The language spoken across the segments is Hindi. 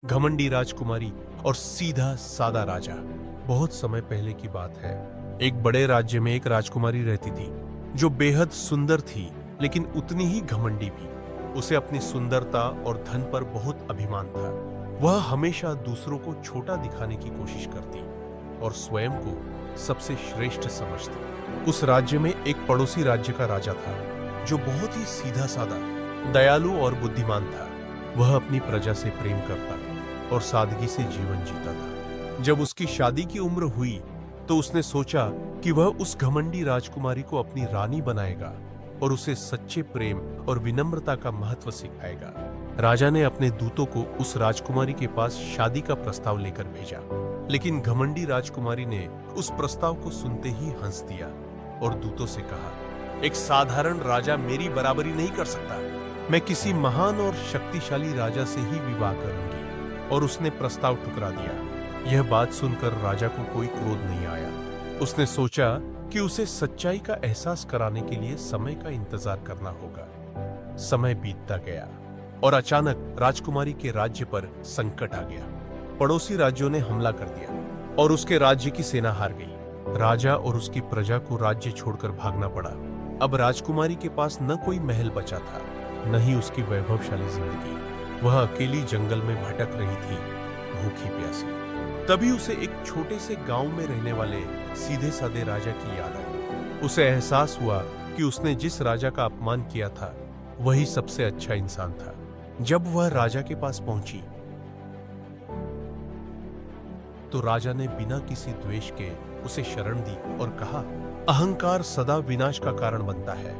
घमंडी राजकुमारी और सीधा सादा राजा। बहुत समय पहले की बात है। एक बड़े राज्य में एक राजकुमारी रहती थी जो बेहद सुंदर थी, लेकिन उतनी ही घमंडी भी। उसे अपनी सुंदरता और धन पर बहुत अभिमान था। वह हमेशा दूसरों को छोटा दिखाने की कोशिश करती और स्वयं को सबसे श्रेष्ठ समझती। उस राज्य में एक पड़ोसी राज्य का राजा था जो बहुत ही सीधा सादा, दयालु और बुद्धिमान था। वह अपनी प्रजा से प्रेम करता और सादगी से जीवन जीता था। जब उसकी शादी की उम्र हुई तो उसने सोचा कि वह उस घमंडी राजकुमारी को अपनी रानी बनाएगा और उसे सच्चे प्रेम और विनम्रता का महत्व सिखाएगा। राजा ने अपने दूतों को उस राजकुमारी के पास शादी का प्रस्ताव लेकर भेजा, लेकिन घमंडी राजकुमारी ने उस प्रस्ताव को सुनते ही हंस दिया और दूतों से कहा, एक साधारण राजा मेरी बराबरी नहीं कर सकता। मैं किसी महान और शक्तिशाली राजा से ही विवाह करूंगी। और उसने प्रस्ताव ठुकरा दिया। यह बात सुनकर राजा को कोई क्रोध नहीं आया। उसने सोचा कि उसे सच्चाई का एहसास कराने के लिए समय का इंतजार करना होगा। समय बीतता गया और अचानक राजकुमारी के राज्य पर संकट आ गया। पड़ोसी राज्यों ने हमला कर दिया और उसके राज्य की सेना हार गई। राजा और उसकी प्रजा को राज्य छोड़कर भागना पड़ा। अब राजकुमारी के पास न कोई महल बचा था, न ही उसकी वैभवशाली जिंदगी। वह अकेली जंगल में भटक रही थी, भूखी प्यासी। तभी उसे एक छोटे से गांव में रहने वाले सीधे सादे राजा की याद आई। उसे एहसास हुआ कि उसने जिस राजा का अपमान किया था वही सबसे अच्छा इंसान था। जब वह राजा के पास पहुंची तो राजा ने बिना किसी द्वेष के उसे शरण दी और कहा, अहंकार सदा विनाश का कारण बनता है,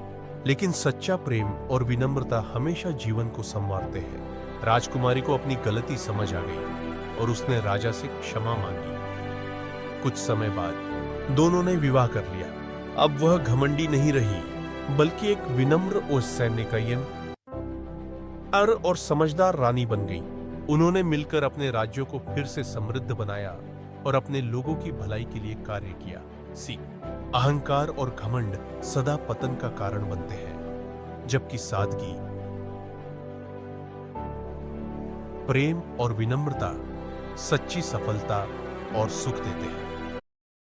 लेकिन सच्चा प्रेम और विनम्रता हमेशा जीवन को संवारते हैं। राजकुमारी को अपनी गलती समझ आ गई और उसने राजा से क्षमा मांगी। कुछ समय बाद दोनों ने विवाह कर लिया। अब वह घमंडी नहीं रही, बल्कि एक विनम्र और सैन्यकायन और समझदार रानी बन गई। उन्होंने मिलकर अपने राज्यों को फिर से समृद्ध बनाया और अपने लोगों की भलाई के लिए कार्य किया। सीख, अहंकार और घमंड सदा पतन का कारण बनते हैं, जबकि सादगी, प्रेम और विनम्रता सच्ची सफलता और सुख देते हैं।